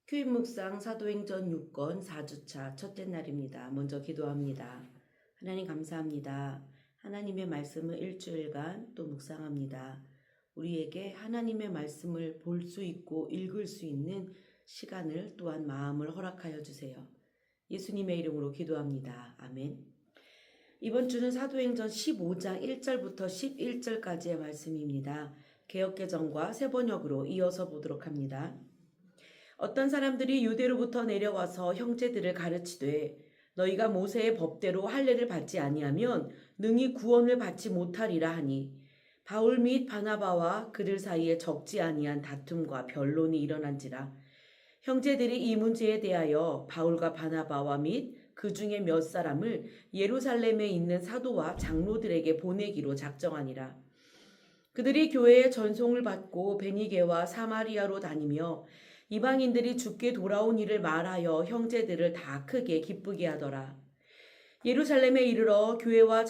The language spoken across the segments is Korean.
교회 묵상 사도행전 6권 4주차 첫째 날입니다. 먼저 기도합니다. 하나님 감사합니다. 하나님의 말씀을 일주일간 또 묵상합니다. 우리에게 하나님의 말씀을 볼 수 있고 읽을 수 있는 시간을 또한 마음을 허락하여 주세요. 예수님의 이름으로 기도합니다. 아멘. 이번 주는 사도행전 15장 1절부터 11절까지의 말씀입니다. 개역개정과 새번역으로 이어서 보도록 합니다. 어떤 사람들이 유대로부터 내려와서 형제들을 가르치되 너희가 모세의 법대로 할례를 받지 아니하면 능히 구원을 받지 못하리라 하니 바울 및 바나바와 그들 사이에 적지 아니한 다툼과 변론이 일어난지라. 형제들이 이 문제에 대하여 바울과 바나바와 및 그 중에 몇 사람을 예루살렘에 있는 사도와 장로들에게 보내기로 작정하니라. 그들이 교회의 전송을 받고 베니게와 사마리아로 다니며 이방인들이 주께 돌아온 일을 말하여 형제들을 다 크게 기쁘게 하더라. 예루살렘에 이르러 교회와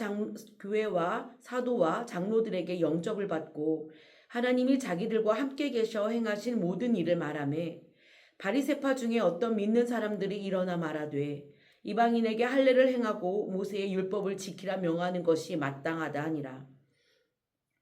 사도와 장로들에게 영접을 받고 하나님이 자기들과 함께 계셔 행하신 모든 일을 말하매 바리새파 중에 어떤 믿는 사람들이 일어나 말하되 이방인에게 할례를 행하고 모세의 율법을 지키라 명하는 것이 마땅하다 하니라.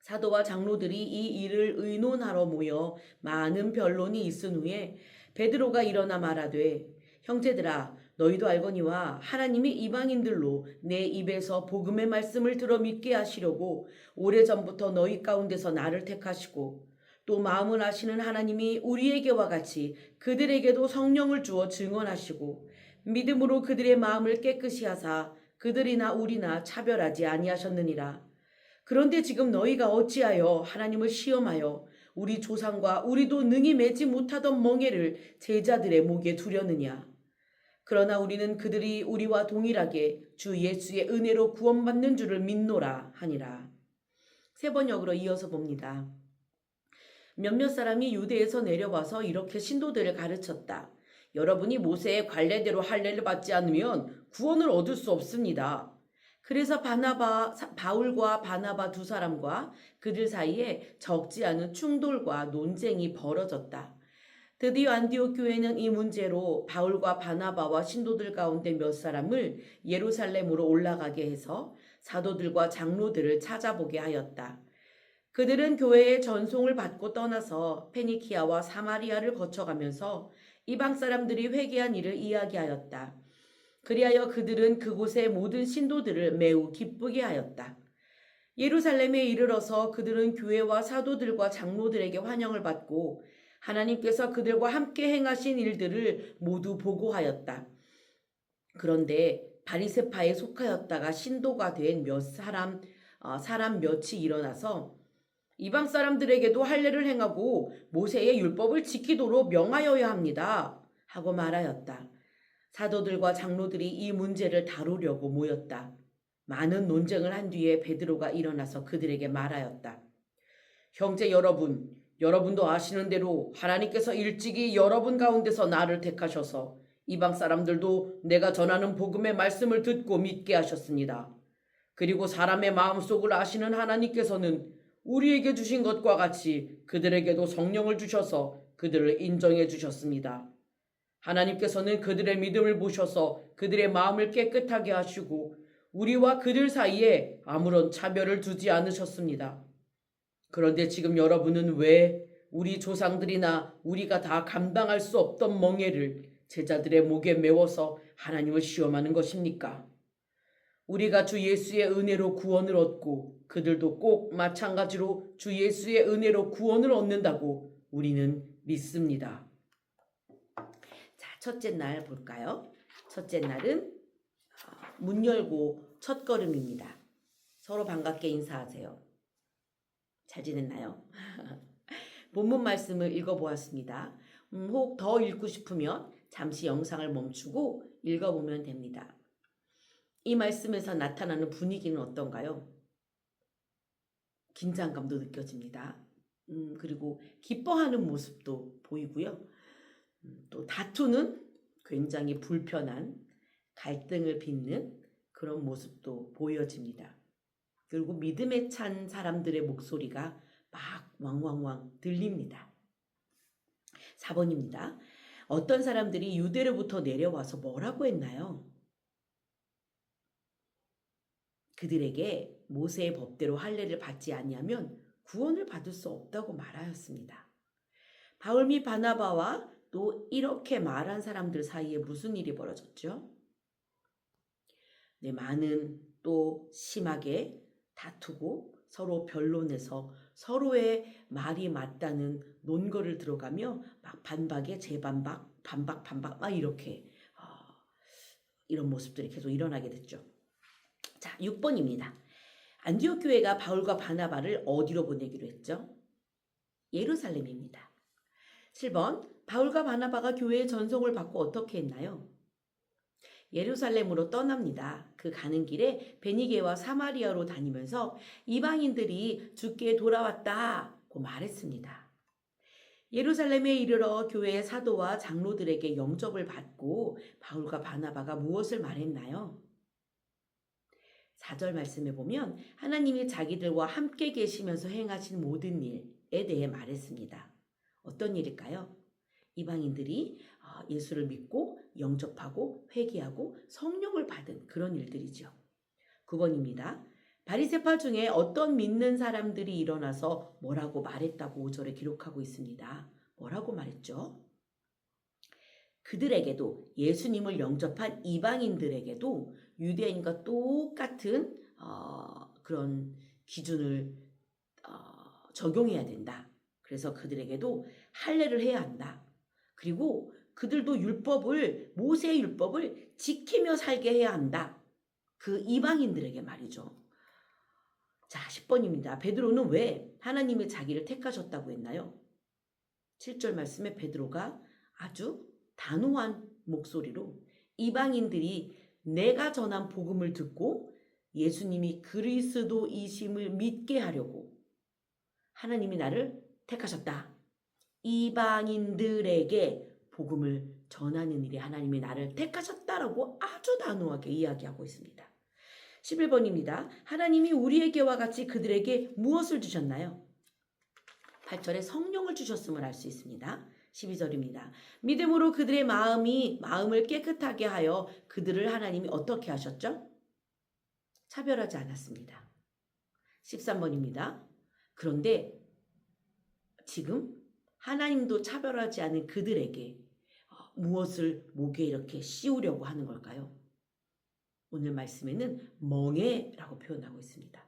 사도와 장로들이 이 일을 의논하러 모여 많은 변론이 있은 후에 베드로가 일어나 말하되 형제들아 너희도 알거니와 하나님이 이방인들로 내 입에서 복음의 말씀을 들어 믿게 하시려고 오래전부터 너희 가운데서 나를 택하시고 또 마음을 아시는 하나님이 우리에게와 같이 그들에게도 성령을 주어 증언하시고 믿음으로 그들의 마음을 깨끗이 하사 그들이나 우리나 차별하지 아니하셨느니라. 그런데 지금 너희가 어찌하여 하나님을 시험하여 우리 조상과 우리도 능히 매지 못하던 멍에를 제자들의 목에 두려느냐. 그러나 우리는 그들이 우리와 동일하게 주 예수의 은혜로 구원받는 줄을 믿노라 하니라. 새번역으로 이어서 봅니다. 몇몇 사람이 유대에서 내려와서 이렇게 신도들을 가르쳤다. 여러분이 모세의 관례대로 할례를 받지 않으면 구원을 얻을 수 없습니다. 그래서 바울과 바나바 두 사람과 그들 사이에 적지 않은 충돌과 논쟁이 벌어졌다. 드디어 안디옥 교회는 이 문제로 바울과 바나바와 신도들 가운데 몇 사람을 예루살렘으로 올라가게 해서 사도들과 장로들을 찾아보게 하였다. 그들은 교회의 전송을 받고 떠나서 페니키아와 사마리아를 거쳐가면서 이방 사람들이 회개한 일을 이야기하였다. 그리하여 그들은 그곳의 모든 신도들을 매우 기쁘게 하였다. 예루살렘에 이르러서 그들은 교회와 사도들과 장로들에게 환영을 받고 하나님께서 그들과 함께 행하신 일들을 모두 보고하였다. 그런데 바리새파에 속하였다가 신도가 된 사람 몇이 일어나서 이방 사람들에게도 할례를 행하고 모세의 율법을 지키도록 명하여야 합니다 하고 말하였다. 사도들과 장로들이 이 문제를 다루려고 모였다. 많은 논쟁을 한 뒤에 베드로가 일어나서 그들에게 말하였다. 형제 여러분, 여러분도 아시는 대로 하나님께서 일찍이 여러분 가운데서 나를 택하셔서 이방 사람들도 내가 전하는 복음의 말씀을 듣고 믿게 하셨습니다. 그리고 사람의 마음속을 아시는 하나님께서는 우리에게 주신 것과 같이 그들에게도 성령을 주셔서 그들을 인정해 주셨습니다. 하나님께서는 그들의 믿음을 보셔서 그들의 마음을 깨끗하게 하시고 우리와 그들 사이에 아무런 차별을 두지 않으셨습니다. 그런데 지금 여러분은 왜 우리 조상들이나 우리가 다 감당할 수 없던 멍에를 제자들의 목에 메워서 하나님을 시험하는 것입니까? 우리가 주 예수의 은혜로 구원을 얻고 그들도 꼭 마찬가지로 주 예수의 은혜로 구원을 얻는다고 우리는 믿습니다. 자, 첫째 날 볼까요? 첫째 날은 문 열고 첫 걸음입니다. 서로 반갑게 인사하세요. 잘 지냈나요? 본문 말씀을 읽어보았습니다. 혹 더 읽고 싶으면 잠시 영상을 멈추고 읽어보면 됩니다. 이 말씀에서 나타나는 분위기는 어떤가요? 긴장감도 느껴집니다. 그리고 기뻐하는 모습도 보이고요. 또 다투는 굉장히 불편한 갈등을 빚는 그런 모습도 보여집니다. 그리고 믿음에 찬 사람들의 목소리가 막 왕왕왕 들립니다. 4번입니다. 어떤 사람들이 유대로부터 내려와서 뭐라고 했나요? 그들에게 모세의 법대로 할례를 받지 아니하면 구원을 받을 수 없다고 말하였습니다. 바울 및 바나바와 또 이렇게 말한 사람들 사이에 무슨 일이 벌어졌죠? 네, 많은 또 심하게 다투고 서로 변론해서 서로의 말이 맞다는 논거를 들어가며 막 반박에 재반박, 반박 막 이렇게 이런 모습들이 계속 일어나게 됐죠. 자, 6번입니다. 안디옥 교회가 바울과 바나바를 어디로 보내기로 했죠? 예루살렘입니다. 7번, 바울과 바나바가 교회의 전송을 받고 어떻게 했나요? 예루살렘으로 떠납니다. 그 가는 길에 베니게와 사마리아로 다니면서 이방인들이 주께 돌아왔다고 말했습니다. 예루살렘에 이르러 교회의 사도와 장로들에게 영접을 받고 바울과 바나바가 무엇을 말했나요? 4절 말씀에 보면 하나님이 자기들과 함께 계시면서 행하신 모든 일에 대해 말했습니다. 어떤 일일까요? 이방인들이 예수를 믿고 영접하고 회개하고 성령을 받은 그런 일들이죠. 9번입니다. 바리새파 중에 어떤 믿는 사람들이 일어나서 뭐라고 말했다고 5절에 기록하고 있습니다. 뭐라고 말했죠? 그들에게도 예수님을 영접한 이방인들에게도 유대인과 똑같은 그런 기준을 적용해야 된다. 그래서 그들에게도 할례를 해야 한다. 그리고 그들도 모세의 율법을 지키며 살게 해야 한다. 그 이방인들에게 말이죠. 자, 10번입니다. 베드로는 왜 하나님이 자기를 택하셨다고 했나요? 7절 말씀에 베드로가 아주 단호한 목소리로 이방인들이 내가 전한 복음을 듣고 예수님이 그리스도이심을 믿게 하려고 하나님이 나를 택하셨다. 이방인들에게 복음을 전하는 일에 하나님이 나를 택하셨다라고 아주 단호하게 이야기하고 있습니다. 11번입니다. 하나님이 우리에게와 같이 그들에게 무엇을 주셨나요? 8절에 성령을 주셨음을 알 수 있습니다. 12절입니다. 믿음으로 그들의 마음을 깨끗하게 하여 그들을 하나님이 어떻게 하셨죠? 차별하지 않았습니다. 13번입니다. 그런데 지금 하나님도 차별하지 않은 그들에게 무엇을 목에 이렇게 씌우려고 하는 걸까요? 오늘 말씀에는 멍에라고 표현하고 있습니다.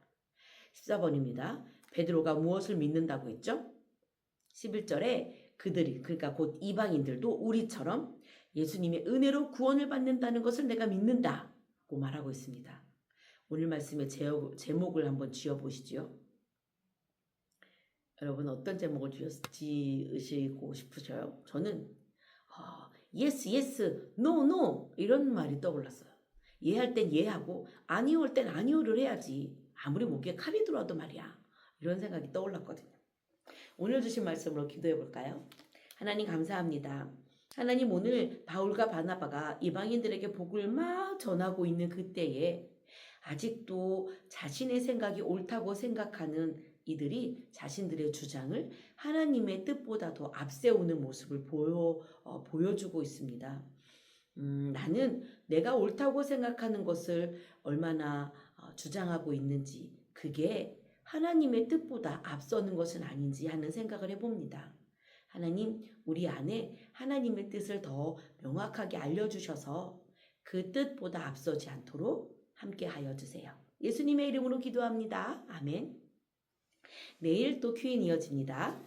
14번입니다. 베드로가 무엇을 믿는다고 했죠? 11절에 그들이, 그러니까 곧 이방인들도 우리처럼 예수님의 은혜로 구원을 받는다는 것을 내가 믿는다고 말하고 있습니다. 오늘 말씀의 제목을 한번 지어보시죠. 여러분 어떤 제목을 지으시고 싶으셔요? 저는 yes, yes, no, no 이런 말이 떠올랐어요. 예할 땐 예하고 아니오 할 땐 아니오를 해야지. 아무리 목에 칼이 들어와도 말이야. 이런 생각이 떠올랐거든요. 오늘 주신 말씀으로 기도해 볼까요? 하나님 감사합니다. 하나님 오늘 바울과 바나바가 이방인들에게 복을 막 전하고 있는 그때에 아직도 자신의 생각이 옳다고 생각하는 이들이 자신들의 주장을 하나님의 뜻보다 더 앞세우는 모습을 보여주고 있습니다. 나는 내가 옳다고 생각하는 것을 얼마나 주장하고 있는지 그게 하나님의 뜻보다 앞서는 것은 아닌지 하는 생각을 해봅니다. 하나님, 우리 안에 하나님의 뜻을 더 명확하게 알려주셔서 그 뜻보다 앞서지 않도록 함께 하여 주세요. 예수님의 이름으로 기도합니다. 아멘. 내일 또 큐인 이어집니다.